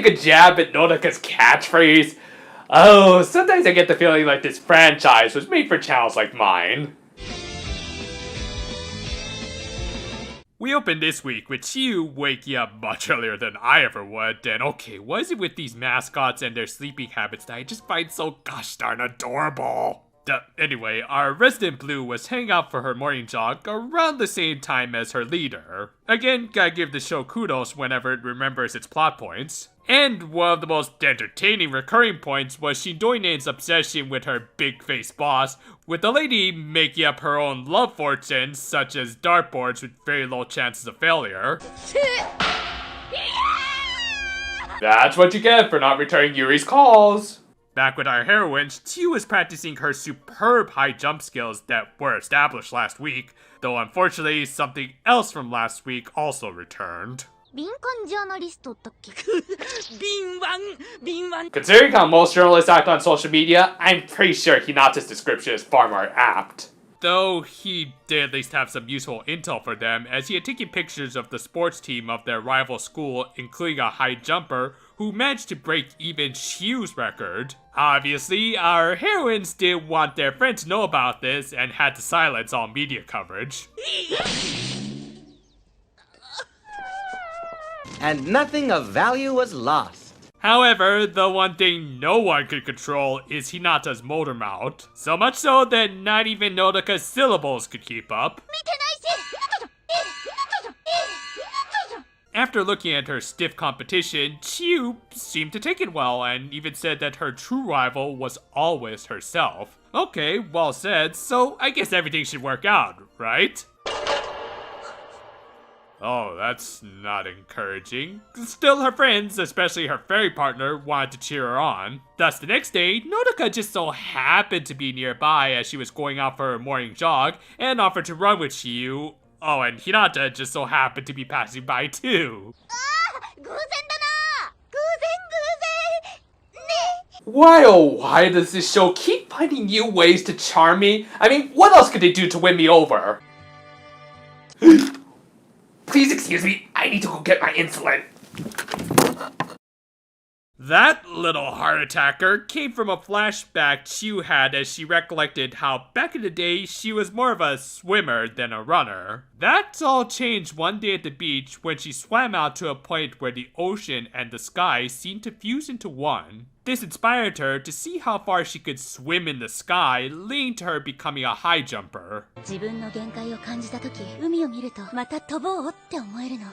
take a jab at Nodaka's catchphrase? Oh, sometimes I get the feeling like this franchise was made for channels like mine. We opened this week with Chiyu waking up much earlier than I ever would, and okay, what is it with these mascots and their sleeping habits that I just find so gosh darn adorable? Anyway, our resident Blue was hanging out for her morning jog around the same time as her leader. Again, gotta give the show kudos whenever it remembers its plot points. And one of the most entertaining recurring points was Shidoinen's obsession with her big-face boss, with the lady making up her own love fortunes, such as dartboards with very low chances of failure. That's what you get for not returning Yuri's calls. Back with our heroine, Chiyu was practicing her superb high jump skills that were established last week, though unfortunately something else from last week also returned. Considering how most journalists act on social media, I'm pretty sure Hinata's description is far more apt. Though he did at least have some useful intel for them, as he had taken pictures of the sports team of their rival school, including a high jumper, who managed to break even Chiyu's record. Obviously, our heroines didn't want their friend to know about this and had to silence all media coverage. And nothing of value was lost. However, the one thing no one could control is Hinata's motor mouth. So much so that not even Nodaka's syllables could keep up. After looking at her stiff competition, Chiyu seemed to take it well and even said that her true rival was always herself. Okay, well said, so I guess everything should work out, right? Oh, that's not encouraging. Still, her friends, especially her fairy partner, wanted to cheer her on. Thus, the next day, Nodaka just so happened to be nearby as she was going out for her morning jog and offered to run with Chiyu. Oh, and Hinata just so happened to be passing by too. Why oh why does this show keep finding new ways to charm me? I mean, what else could they do to win me over? Please excuse me, I need to go get my insulin. That little heart attacker came from a flashback Chiyu had as she recollected how back in the day she was more of a swimmer than a runner. That all changed one day at the beach when she swam out to a point where the ocean and the sky seemed to fuse into one. This inspired her to see how far she could swim in the sky, leading to her becoming a high jumper.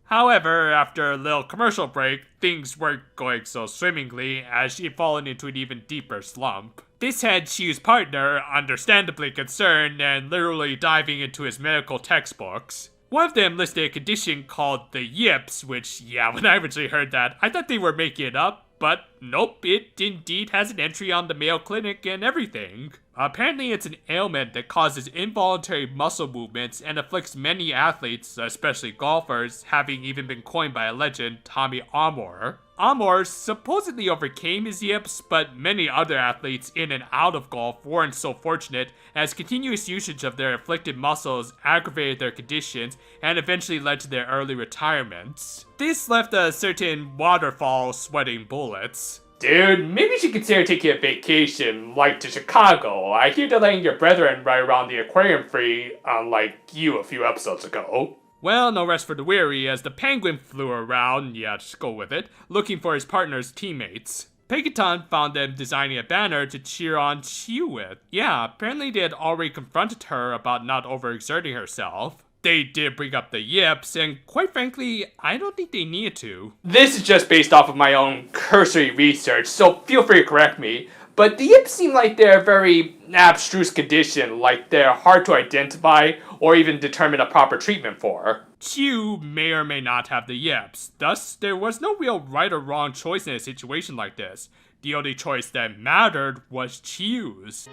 However, after a little commercial break, things weren't going so swimmingly as she had fallen into an even deeper slump. This had Chiyu's partner understandably concerned and literally diving into his medical textbooks. One of them listed a condition called the yips, which, yeah, when I originally heard that, I thought they were making it up. But nope, it indeed has an entry on the Mayo Clinic and everything. Apparently it's an ailment that causes involuntary muscle movements and afflicts many athletes, especially golfers, having even been coined by a legend, Tommy Amor. Amor supposedly overcame his yips, but many other athletes in and out of golf weren't so fortunate, as continuous usage of their afflicted muscles aggravated their conditions and eventually led to their early retirements. This left a certain Waterfall sweating bullets. Dude, maybe you should consider taking a vacation, like to Chicago. I hear they're letting your brethren ride around the aquarium free, unlike you a few episodes ago. Well, no rest for the weary, as the penguin flew around, yeah, just go with it, looking for his partner's teammates. Pegaton found them designing a banner to cheer on Chiyu with. Yeah, apparently they had already confronted her about not overexerting herself. They did bring up the yips, and quite frankly, I don't think they needed to. This is just based off of my own cursory research, so feel free to correct me. But the yips seem like they're a very abstruse condition, like they're hard to identify or even determine a proper treatment for. Chiyu may or may not have the yips, thus there was no real right or wrong choice in a situation like this. The only choice that mattered was Chiyu's.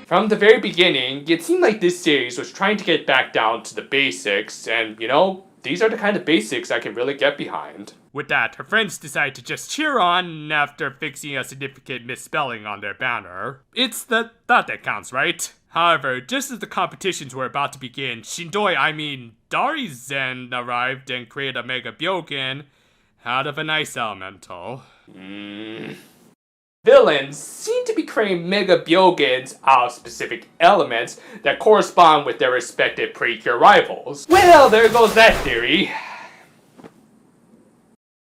From the very beginning, it seemed like this series was trying to get back down to the basics, and you know, these are the kind of basics I can really get behind. With that, her friends decide to just cheer on after fixing a significant misspelling on their banner. It's the thought that counts, right? However, just as the competitions were about to begin, Darizen arrived and created a Mega Byogen out of an ice elemental. Villains seem to be creating Mega Byogens out of specific elements that correspond with their respective Precure rivals. Well, there goes that theory.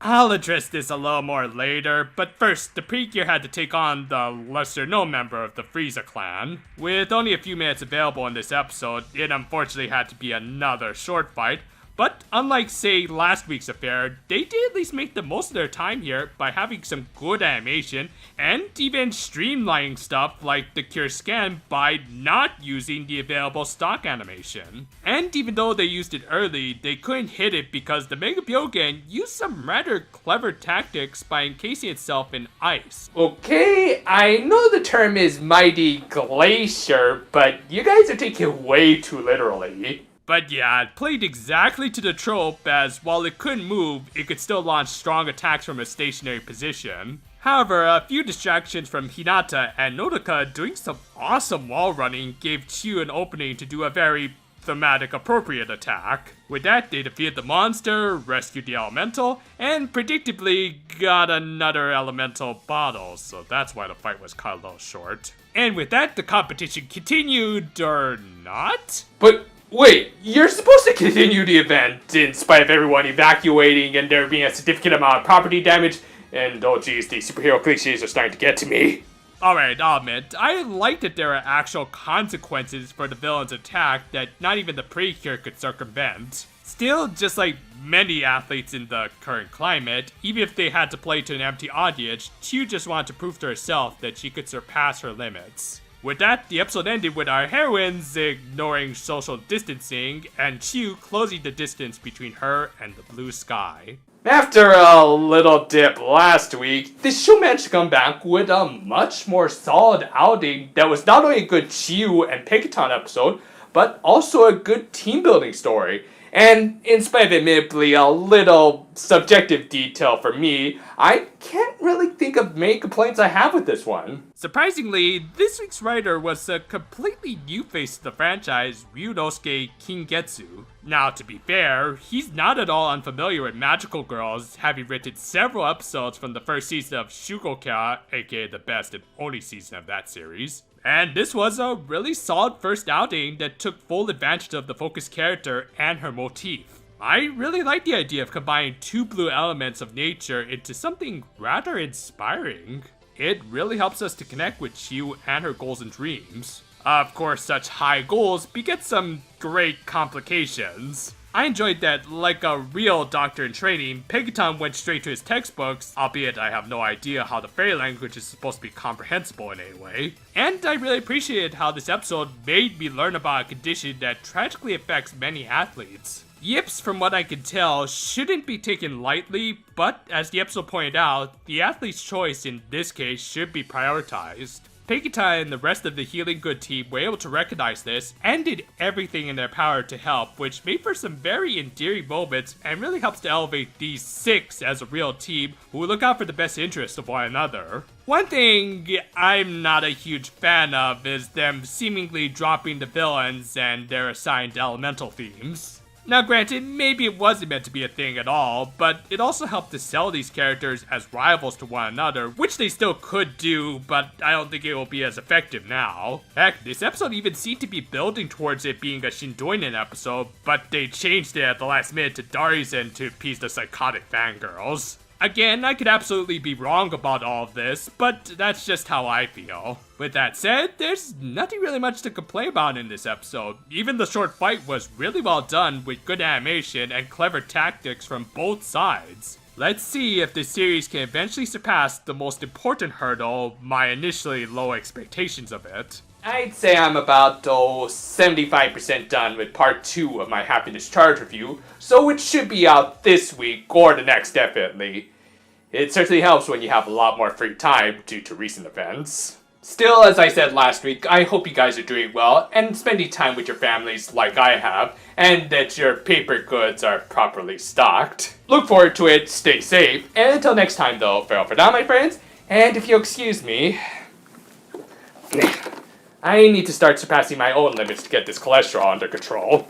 I'll address this a little more later, but first, the Precure had to take on the lesser-known member of the Frieza clan. With only a few minutes available in this episode, it unfortunately had to be another short fight, but unlike, say, last week's affair, they did at least make the most of their time here by having some good animation and even streamlining stuff like the Cure scan by not using the available stock animation. And even though they used it early, they couldn't hit it because the Mega Byogen used some rather clever tactics by encasing itself in ice. Okay, I know the term is Mighty Glacier, but you guys are taking it way too literally. But yeah, it played exactly to the trope, as while it couldn't move, it could still launch strong attacks from a stationary position. However, a few distractions from Hinata and Nodoka doing some awesome wall running gave Chiyu an opening to do a very thematic appropriate attack. With that, they defeated the monster, rescued the elemental, and predictably got another elemental bottle, so that's why the fight was cut a little short. And with that, the competition continued, or not? But wait, you're supposed to continue the event in spite of everyone evacuating and there being a significant amount of property damage, and oh geez, the superhero cliches are starting to get to me. Alright, I'll admit, I like that there are actual consequences for the villain's attack that not even the Precure could circumvent. Still, just like many athletes in the current climate, even if they had to play to an empty audience, Chiyu just wanted to prove to herself that she could surpass her limits. With that, the episode ended with our heroines ignoring social distancing and Chiyu closing the distance between her and the blue sky. After a little dip last week, this show managed to come back with a much more solid outing that was not only a good Chiyu and Pegaton episode, but also a good team building story. And in spite of admittedly a little subjective detail for me, I can't really think of many complaints I have with this one. Surprisingly, this week's writer was a completely new face to the franchise, Ryunosuke Kingetsu. Now, to be fair, he's not at all unfamiliar with magical girls, having written several episodes from the first season of Shugokya, aka the best and only season of that series. And this was a really solid first outing that took full advantage of the focus character and her motif. I really like the idea of combining two blue elements of nature into something rather inspiring. It really helps us to connect with Chiyu and her goals and dreams. Of course, such high goals beget some great complications. I enjoyed that, like a real doctor in training, Pegaton went straight to his textbooks, albeit I have no idea how the fairy language is supposed to be comprehensible in any way. And I really appreciated how this episode made me learn about a condition that tragically affects many athletes. Yips, from what I can tell, shouldn't be taken lightly, but as the episode pointed out, the athlete's choice in this case should be prioritized. Pegaton and the rest of the Healing Good team were able to recognize this and did everything in their power to help, which made for some very endearing moments and really helps to elevate these six as a real team who look out for the best interests of one another. One thing I'm not a huge fan of is them seemingly dropping the villains and their assigned elemental themes. Now granted, maybe it wasn't meant to be a thing at all, but it also helped to sell these characters as rivals to one another, which they still could do, but I don't think it will be as effective now. Heck, this episode even seemed to be building towards it being a Shindoinen episode, but they changed it at the last minute to Darizen to appease the psychotic fangirls. Again, I could absolutely be wrong about all of this, but that's just how I feel. With that said, there's nothing really much to complain about in this episode. Even the short fight was really well done with good animation and clever tactics from both sides. Let's see if this series can eventually surpass the most important hurdle, my initially low expectations of it. I'd say I'm about 75% done with part 2 of my Happiness Charge review, so it should be out this week or the next definitely. It certainly helps when you have a lot more free time due to recent events. Still, as I said last week, I hope you guys are doing well and spending time with your families like I have, and that your paper goods are properly stocked. Look forward to it, stay safe, and until next time though, farewell for now my friends, and if you'll excuse me... I need to start surpassing my own limits to get this cholesterol under control.